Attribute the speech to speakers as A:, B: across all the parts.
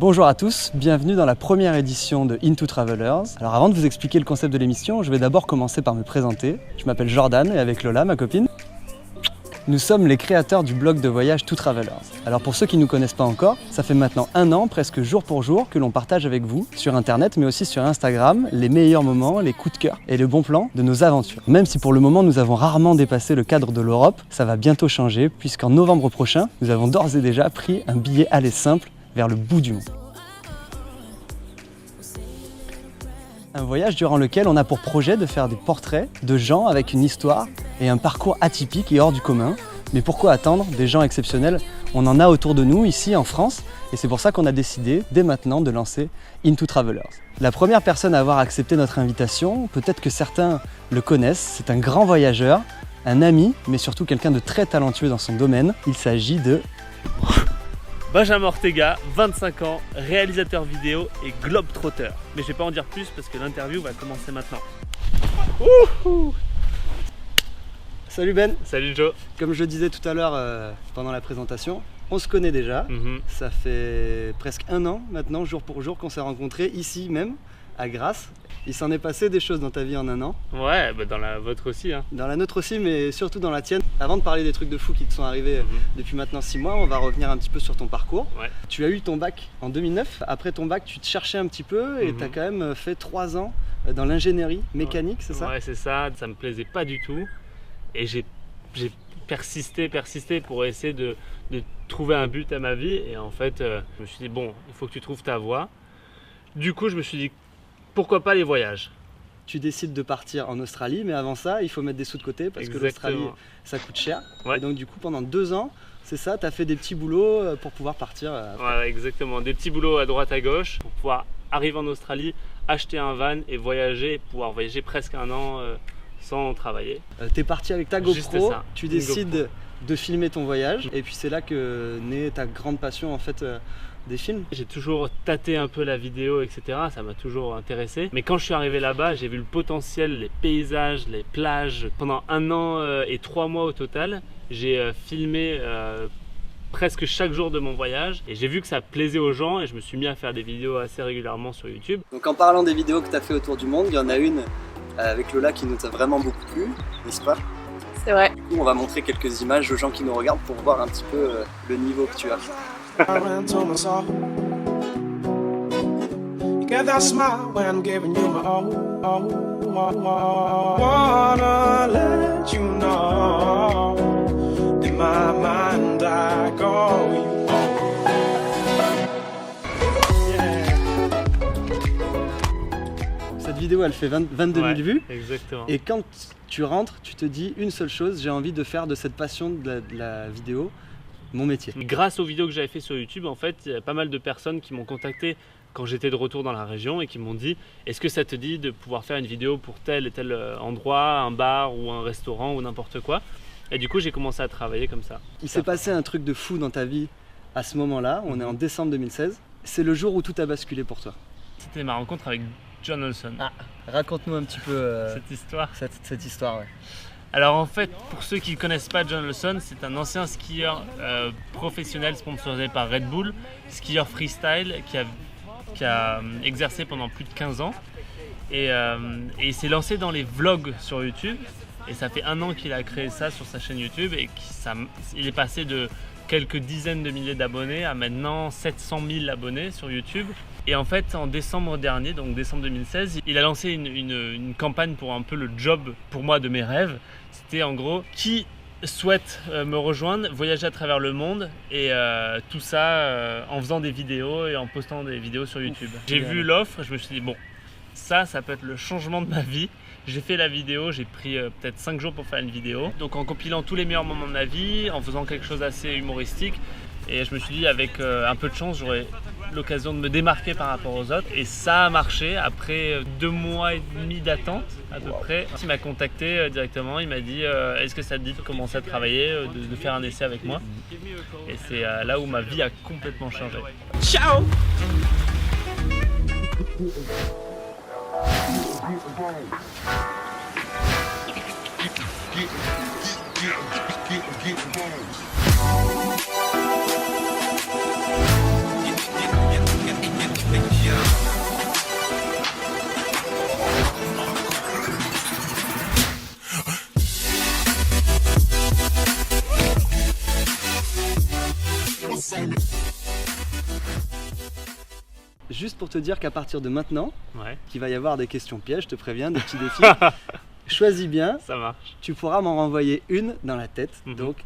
A: Bonjour à tous, bienvenue dans la première édition de Into Travelers. Alors avant de vous expliquer le concept de l'émission, je vais d'abord commencer par me présenter. Je m'appelle Jordan et avec Lola, ma copine, nous sommes les créateurs du blog de voyage To Travelers. Alors pour ceux qui ne nous connaissent pas encore, ça fait maintenant 1 an, presque jour pour jour, que l'on partage avec vous, sur internet mais aussi sur Instagram, les meilleurs moments, les coups de cœur et les bons plans de nos aventures. Même si pour le moment nous avons rarement dépassé le cadre de l'Europe, ça va bientôt changer puisqu'en novembre prochain, nous avons d'ores et déjà pris un billet aller simple vers le bout du monde. Un voyage durant lequel on a pour projet de faire des portraits de gens avec une histoire et un parcours atypique et hors du commun. Mais pourquoi attendre des gens exceptionnels? On en a autour de nous, ici en France, et c'est pour ça qu'on a décidé dès maintenant de lancer Into Travelers. La première personne à avoir accepté notre invitation, peut-être que certains le connaissent, c'est un grand voyageur, un ami, mais surtout quelqu'un de très talentueux dans son domaine. Il s'agit de
B: Benjamin Ortega, 25 ans, réalisateur vidéo et globe-trotteur. Mais je vais pas en dire plus parce que l'interview va commencer maintenant. Ouhou!
A: Salut Ben.
B: Salut Joe.
A: Comme je le disais tout à l'heure pendant la présentation, on se connaît déjà. Ça fait presque 1 an maintenant, jour pour jour, qu'on s'est rencontrés ici même, à Grasse. Il s'en est passé des choses dans ta vie en 1 an.
B: Ouais, bah dans la vôtre aussi. Hein.
A: Dans la nôtre aussi, mais surtout dans la tienne. Avant de parler des trucs de fou qui te sont arrivés depuis maintenant 6 mois, on va revenir un petit peu sur ton parcours.
B: Ouais.
A: Tu as eu ton bac en 2009. Après ton bac, tu te cherchais un petit peu et tu as quand même fait 3 ans dans l'ingénierie mécanique, c'est ça?
B: Ouais, c'est ça. Ça me plaisait pas du tout. Et j'ai persisté pour essayer de trouver un but à ma vie. Et en fait, je me suis dit, bon, il faut que tu trouves ta voie. Du coup, je me suis dit, pourquoi pas les voyages?
A: Tu décides de partir en Australie, mais avant ça, il faut mettre des sous de côté parce que l'Australie, ça coûte cher.
B: Ouais.
A: Et donc du coup, pendant 2 ans, c'est ça, tu as fait des petits boulots pour pouvoir partir.
B: Ouais, exactement. Des petits boulots à droite à gauche pour pouvoir arriver en Australie, acheter un van et voyager, pouvoir voyager presque 1 an sans travailler.
A: Tu es parti avec ta GoPro, tu décides de filmer ton voyage et puis c'est là que naît ta grande passion en fait des films.
B: J'ai toujours tâté un peu la vidéo, etc. Ça m'a toujours intéressé. Mais quand je suis arrivé là-bas, j'ai vu le potentiel, les paysages, les plages. Pendant 1 an et 3 mois au total, j'ai filmé presque chaque jour de mon voyage. Et j'ai vu que ça plaisait aux gens et je me suis mis à faire des vidéos assez régulièrement sur YouTube.
A: Donc en parlant des vidéos que tu as fait autour du monde, il y en a une avec Lola qui nous a vraiment beaucoup plu, n'est-ce pas?
C: C'est vrai.
A: Du coup, on va montrer quelques images aux gens qui nous regardent pour voir un petit peu le niveau que tu as. Cette vidéo, elle fait 22 000 vues.
B: Exactement.
A: Et quand tu rentres, tu te dis une seule chose, j'ai envie de faire de cette passion de la vidéo mon métier.
B: Grâce aux vidéos que j'avais fait sur YouTube, en fait, il y a pas mal de personnes qui m'ont contacté quand j'étais de retour dans la région et qui m'ont dit, est-ce que ça te dit de pouvoir faire une vidéo pour tel et tel endroit, un bar ou un restaurant ou n'importe quoi? Et du coup, j'ai commencé à travailler comme ça.
A: Il s'est passé un truc de fou dans ta vie à ce moment-là, on est en décembre 2016. C'est le jour où tout a basculé pour toi.
B: C'était ma rencontre avec John Olson.
A: Ah, raconte-nous un petit peu
B: cette histoire.
A: Cette histoire, ouais.
B: Alors en fait, pour ceux qui ne connaissent pas John Olson, c'est un ancien skieur professionnel sponsorisé par Red Bull, skieur freestyle qui a exercé pendant plus de 15 ans. Et il s'est lancé dans les vlogs sur YouTube. Et ça fait 1 an qu'il a créé ça sur sa chaîne YouTube et il est passé de quelques dizaines de milliers d'abonnés à maintenant 700 000 abonnés sur YouTube. Et en fait, en décembre dernier, donc décembre 2016, il a lancé une campagne pour un peu le job pour moi de mes rêves. C'était en gros, qui souhaite me rejoindre, voyager à travers le monde et tout ça en faisant des vidéos et en postant des vidéos sur YouTube. J'ai vu l'offre, je me suis dit bon, ça peut être le changement de ma vie. J'ai fait la vidéo, j'ai pris peut-être 5 jours pour faire une vidéo. Donc en compilant tous les meilleurs moments de ma vie, en faisant quelque chose d'assez humoristique. Et je me suis dit avec un peu de chance, j'aurais l'occasion de me démarquer par rapport aux autres. Et ça a marché après 2 mois et demi d'attente à peu près. Il m'a contacté directement, il m'a dit est-ce que ça te dit de commencer à travailler, de faire un essai avec moi? Et c'est là où ma vie a complètement changé. Ciao!
A: Juste pour te dire qu'à partir de maintenant,
B: Ouais,
A: qu'il va y avoir des questions pièges, je te préviens, des petits défis. Choisis bien,
B: ça marche.
A: tu pourras m'en renvoyer une dans la tête.
B: Mhm.
A: Donc,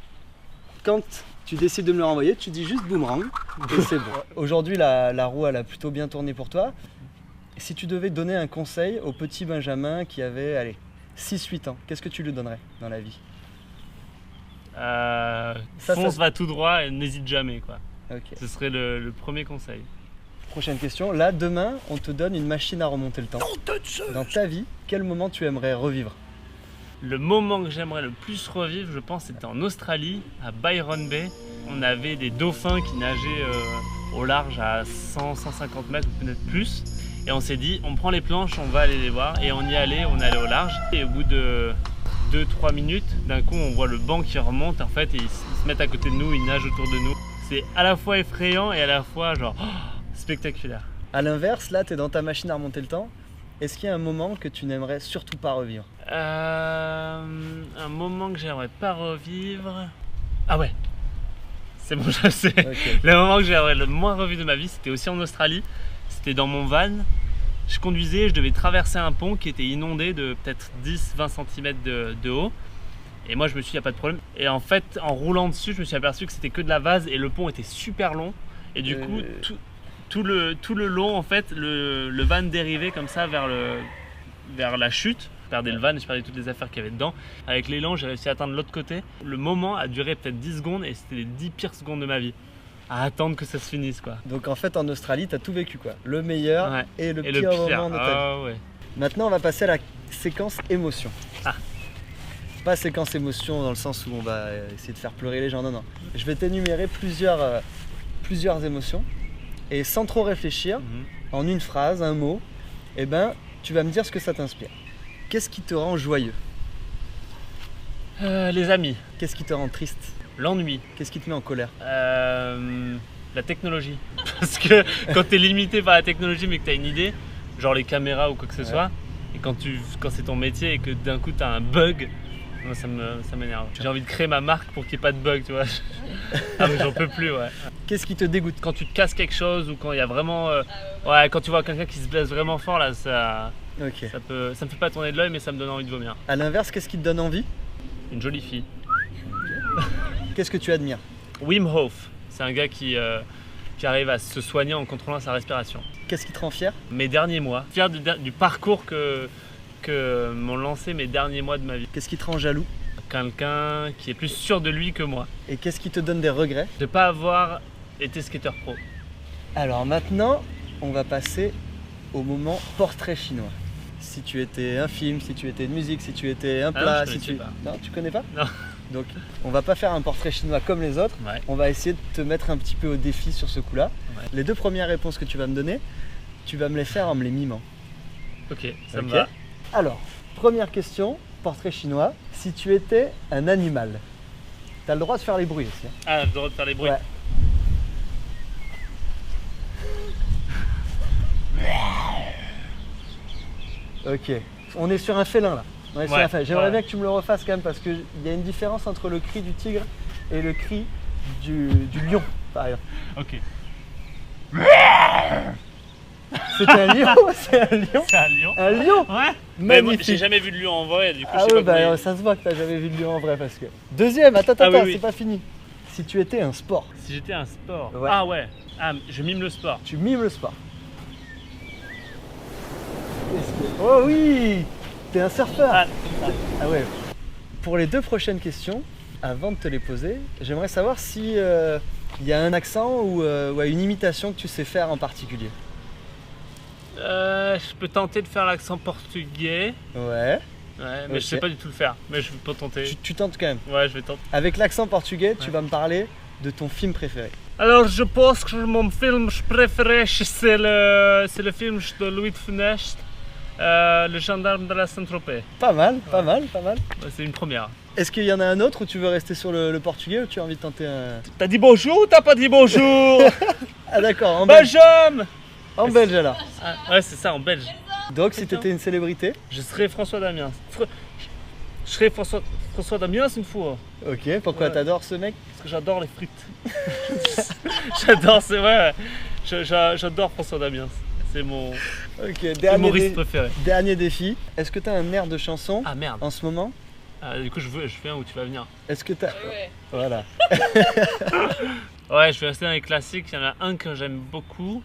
A: quand tu décides de me le renvoyer, tu dis juste boomerang et c'est bon. Aujourd'hui, la roue, elle a plutôt bien tourné pour toi. Si tu devais donner un conseil au petit Benjamin qui avait, allez, 6-8 ans, qu'est-ce que tu lui donnerais dans la vie?
B: Fonce, va tout droit et n'hésite jamais, quoi.
A: Ok.
B: Ce serait le premier conseil.
A: Prochaine question. Là, demain, on te donne une machine à remonter le temps. Dans ta vie, quel moment tu aimerais revivre?
B: Le moment que j'aimerais le plus revivre, je pense, c'était en Australie, à Byron Bay. On avait des dauphins qui nageaient au large à 100-150 mètres ou peut-être plus. Et on s'est dit, on prend les planches, on va aller les voir. Et on y allait, on allait au large. Et au bout de 2-3 minutes, d'un coup, on voit le banc qui remonte en fait, et ils se mettent à côté de nous, ils nagent autour de nous. C'est à la fois effrayant et à la fois genre spectaculaire.
A: À l'inverse, là, tu es dans ta machine à remonter le temps. Est-ce qu'il y a un moment que tu n'aimerais surtout pas revivre?
B: Un moment que j'aimerais pas revivre. Ah ouais, c'est bon, je sais.
A: Ok.
B: Le moment que j'aimerais le moins revivre de ma vie, c'était aussi en Australie. C'était dans mon van. Je conduisais, je devais traverser un pont qui était inondé de peut-être 10-20 cm de haut. Et moi, je me suis dit, il n'y a pas de problème. Et en fait, en roulant dessus, je me suis aperçu que c'était que de la vase et le pont était super long. Et du coup, tout le long, en fait, le van dérivait comme ça vers la chute. Je perdais le van et je perdais toutes les affaires qu'il y avait dedans. Avec l'élan, j'ai réussi à atteindre l'autre côté. Le moment a duré peut-être 10 secondes et c'était les 10 pires secondes de ma vie. À attendre que ça se finisse, quoi.
A: Donc en fait, en Australie, tu as tout vécu, quoi. Le meilleur
B: Ouais.
A: et le
B: Et
A: pire
B: le pire.
A: moment de ta vie.
B: Ah ouais.
A: Maintenant, on va passer à la séquence émotion.
B: Ah.
A: Pas séquence émotion dans le sens où on va essayer de faire pleurer les gens, non, non. Je vais t'énumérer plusieurs émotions et sans trop réfléchir,
B: Mhm.
A: en une phrase, un mot, eh ben, tu vas me dire ce que ça t'inspire. Qu'est-ce qui te rend joyeux?
B: Les amis,
A: Qu'est-ce qui te rend triste?
B: l'ennui,
A: Qu'est-ce qui te met en colère?
B: la technologie. Parce que quand tu es limité par la technologie mais que tu as une idée, genre les caméras ou quoi que ce
A: Ouais.
B: soit, et quand c'est ton métier et que d'un coup tu as un bug, moi, ça m'énerve. J'ai envie de créer ma marque pour qu'il n'y ait pas de bug, tu vois. Ah mais j'en peux plus, ouais.
A: Qu'est-ce qui te dégoûte?
B: Quand tu te casses quelque chose ou quand il y a vraiment... ouais, quand tu vois quelqu'un qui se blesse vraiment fort, là, ça
A: Ok.
B: me fait pas tourner de l'œil mais ça me donne envie de vomir.
A: À l'inverse, qu'est-ce qui te donne envie?
B: Une jolie fille.
A: Qu'est-ce que tu admires?
B: Wim Hof, c'est un gars qui arrive à se soigner en contrôlant sa respiration.
A: Qu'est-ce qui te rend fier?
B: Mes derniers mois, fier du parcours que m'ont lancé mes derniers mois de ma vie.
A: Qu'est-ce qui te rend jaloux?
B: Quelqu'un qui est plus sûr de lui que moi.
A: Et qu'est-ce qui te donne des regrets?
B: De ne pas avoir été skater pro.
A: Alors maintenant, on va passer au moment portrait chinois. Si tu étais un film, si tu étais une musique, si tu étais un
B: Ah non,
A: plat,
B: je
A: si
B: connaissais
A: tu...
B: pas.
A: Non, tu connais pas?
B: Non.
A: Donc, on va pas faire un portrait chinois comme les autres.
B: Ouais.
A: On va essayer de te mettre un petit peu au défi sur ce coup-là.
B: Ouais.
A: Les deux premières réponses que tu vas me donner, tu vas me les faire en me les mimant.
B: Ok, ça
A: Ok.
B: me va.
A: Alors, première question, portrait chinois. Si tu étais un animal, tu as le droit de faire les bruits aussi. Hein.
B: Ah, j'ai le droit de faire les bruits.
A: Ouais. Ok, on est sur un félin là. On est sur
B: Ouais,
A: un félin. J'aimerais
B: ouais.
A: bien que tu me le refasses quand même parce qu'il y a une différence entre le cri du tigre et le cri du lion, par exemple.
B: Ok.
A: C'est un lion? C'est un lion?
B: C'est un lion.
A: Un lion?
B: Ouais. Mais moi,
A: Magnifique.
B: j'ai jamais vu de lion en vrai, du coup
A: Ah
B: je sais
A: ouais,
B: pas comment
A: bah, ça se voit que t'as jamais vu de lion en vrai parce que... Deuxième, attends,
B: Ah oui, oui.
A: c'est pas fini. Si tu étais un sport,
B: Si j'étais un sport.
A: Ouais.
B: Ah ouais. Ah, je mime le sport.
A: tu mimes le sport. Oh oui! T'es un surfeur!
B: Ah,
A: Ah ouais. Pour les deux prochaines questions, avant de te les poser, j'aimerais savoir si il y a un accent ou ouais, une imitation que tu sais faire en particulier.
B: je peux tenter de faire l'accent portugais.
A: Ouais.
B: Ouais, mais je sais
A: Ok.
B: pas du tout le faire. Mais je peux tenter.
A: Tu tentes quand même.
B: Ouais, je vais tenter.
A: Avec l'accent portugais, tu
B: Ouais.
A: vas me parler de ton film préféré.
B: Alors, je pense que mon film préféré, c'est le film de Louis de Funès, Le gendarme de la Saint-Tropez.
A: Pas mal, pas mal, pas mal.
B: Ouais, c'est une première.
A: Est-ce qu'il y en a un autre où tu veux rester sur le portugais ou tu as envie de tenter un...
B: T'as dit bonjour ou t'as pas dit bonjour?
A: Ah d'accord, en belge,
B: Benjamin.
A: en belge alors.
B: Ah, ouais, c'est ça, en belge.
A: Donc si tu étais une célébrité,
B: Je serais François Damiens. Je Je serai François Damiens une fois.
A: Ok, pourquoi
B: Ouais.
A: t'adores ce mec?
B: Parce que j'adore les frites. J'adore, c'est vrai. J'adore François Damiens. C'est mon
A: Ok,
B: humoriste préféré.
A: dernier défi. Est-ce que t'as un air de chanson
B: Ah merde.
A: en ce moment?
B: Du coup, je fais un où tu vas venir.
A: Est-ce que t'as...
C: Ouais.
A: Voilà.
B: Ouais, je vais rester dans les classiques. Il y en a un que j'aime beaucoup.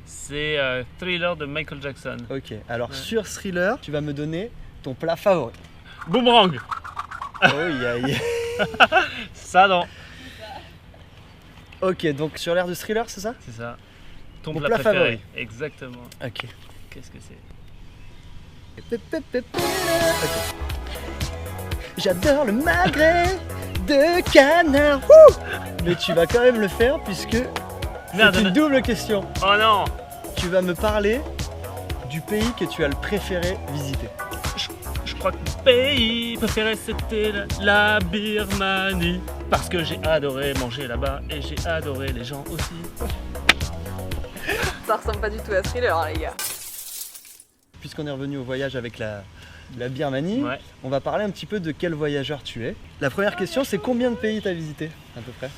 B: C'est Thriller de Michael Jackson.
A: Ok, alors
B: Ouais.
A: sur Thriller, tu vas me donner ton plat favori.
B: Boomerang.
A: Oh, aïe.
B: Ça, non.
A: Ok, donc sur l'air de Thriller, c'est ça?
B: C'est ça. Ton
A: Mon
B: plat
A: plat
B: préféré.
A: favori.
B: Exactement.
A: Ok.
B: Qu'est-ce que c'est?
A: Ok. J'adore le magret de canard. Wouh, mais tu vas quand même le faire puisque
B: Merde,
A: c'est une double question.
B: Oh non.
A: Tu vas me parler du pays que tu as le préféré visiter.
B: Je crois que mon pays préféré c'était la Birmanie. Parce que j'ai adoré manger là-bas et j'ai adoré les gens aussi.
C: Ça ressemble pas du tout à Thriller, les gars.
A: Puisqu'on est revenu au voyage avec la Birmanie,
B: Ouais.
A: on va parler un petit peu de quel voyageur tu es. La première question, c'est combien de pays tu as visité à peu près?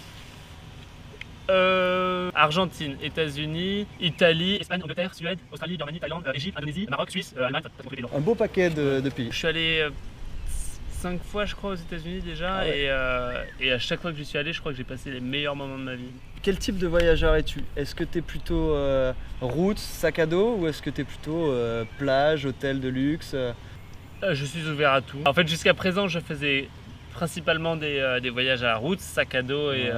B: Argentine, États-Unis, Italie, Espagne, Angleterre, Suède, Australie, Birmanie, Thaïlande, Égypte, Indonésie, Maroc, Suisse, Allemagne, t'as compris les noms.
A: Un beau paquet de pays.
B: Je suis allé 5 fois, je crois, aux États-Unis déjà,
A: Ah ouais.
B: et à chaque fois que j'y suis allé, je crois que j'ai passé les meilleurs moments de ma vie.
A: Quel type de voyageur es-tu? Est-ce que tu es plutôt route, sac à dos, ou est-ce que tu es plutôt plage, hôtel de luxe?
B: Je suis ouvert à tout. En fait, jusqu'à présent, je faisais principalement des voyages à la route, sac à dos
A: Ouais.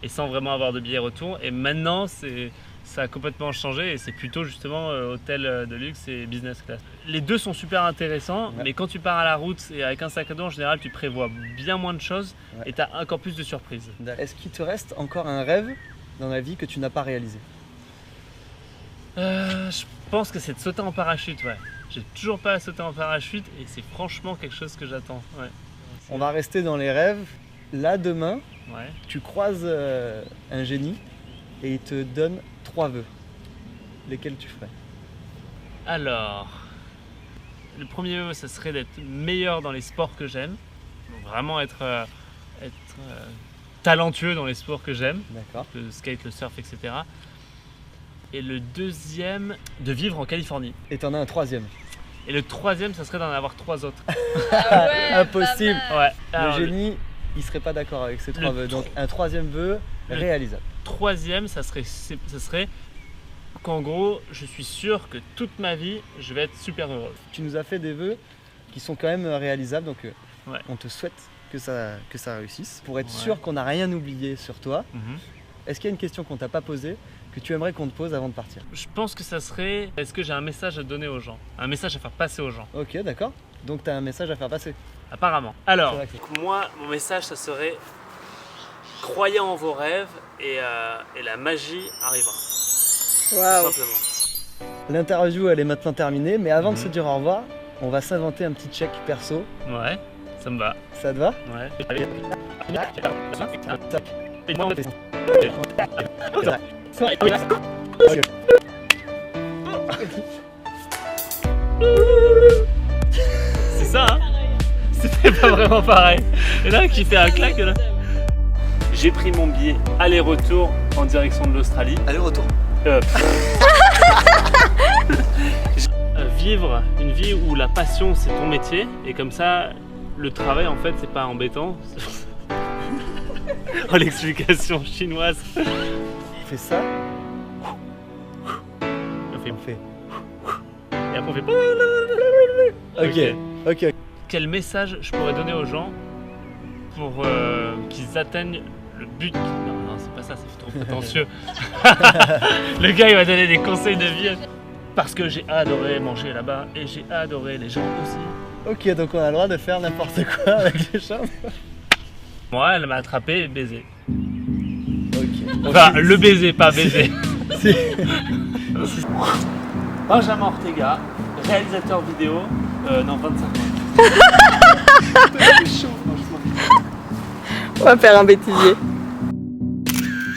B: et sans vraiment avoir de billet retour. Et maintenant, ça a complètement changé et c'est plutôt justement hôtel de luxe et business class. Les deux sont super intéressants,
A: Ouais.
B: mais quand tu pars à la route et avec un sac à dos, en général, tu prévois bien moins de choses
A: Ouais.
B: et tu as encore plus de surprises.
A: Est-ce qu'il te reste encore un rêve dans la vie que tu n'as pas réalisé?
B: Je pense que c'est de sauter en parachute, ouais. J'ai toujours pas sauté en parachute et c'est franchement quelque chose que j'attends. Ouais.
A: On va rester dans les rêves. Là, demain,
B: Ouais.
A: tu croises un génie et il te donne 3 vœux. Lesquels tu ferais?
B: Alors, le premier vœu, ça serait d'être meilleur dans les sports que j'aime. Donc vraiment être talentueux dans les sports que j'aime,
A: D'accord.
B: le skate, le surf, etc. Et le deuxième, de vivre en Californie.
A: Et t'en as un troisième.
B: Et le troisième, ça serait d'en avoir 3 autres.
C: Ah ouais,
A: Impossible.
C: pas mal.
B: Ouais. Alors,
A: Le génie, il serait pas d'accord avec ces 3
B: le
A: vœux. Donc un troisième vœu
B: le-
A: réalisable.
B: troisième, ça serait qu'en gros, je suis sûr que toute ma vie, je vais être super heureux.
A: Tu nous as fait des vœux qui sont quand même réalisables, donc
B: Ouais.
A: on te souhaite que ça réussisse. Pour être
B: Ouais.
A: sûr qu'on n'a rien oublié sur toi,
B: Mhm.
A: est-ce qu'il y a une question qu'on t'a pas posée que tu aimerais qu'on te pose avant de partir?
B: Je pense que ça serait, est-ce que j'ai un message à donner aux gens? Un message à faire passer aux gens?
A: Ok, d'accord. Donc tu as un message à faire passer.
B: Apparemment. Alors,
A: C'est vrai
B: moi, mon message, ça serait croyez en vos rêves et la magie arrivera.
C: Waouh.
B: Tout simplement.
A: L'interview, elle est maintenant terminée, mais avant de
B: Mhm.
A: se dire au revoir, on va s'inventer un petit check perso.
B: Ouais, ça me va.
A: Ça te va?
B: Ouais. C'est ça, hein? C'était pas vraiment pareil. Et là, qui fait un claque là. J'ai pris mon billet aller-retour en direction de l'Australie.
A: Allez, retour.
B: Vivre une vie où la passion c'est ton métier et comme ça le travail en fait c'est pas embêtant. Oh l'explication chinoise.
A: On fait ça,
B: On fait
A: on fait.
B: et après on fait.
A: Ok.
B: Quel message je pourrais donner aux gens pour qu'ils atteignent le but? Non, c'est pas ça, c'est trop prétentieux. Le gars il va donner des conseils de vie. Parce que j'ai adoré manger là-bas et j'ai adoré les gens aussi.
A: Ok, donc on a le droit de faire n'importe quoi avec les chambres.
B: Moi, elle m'a attrapé et baisé.
A: Ok.
B: Enfin, le baiser, pas baiser.
A: C'est-
B: Benjamin Ortega, réalisateur vidéo, non 25 ans.
C: On va faire un bêtisier.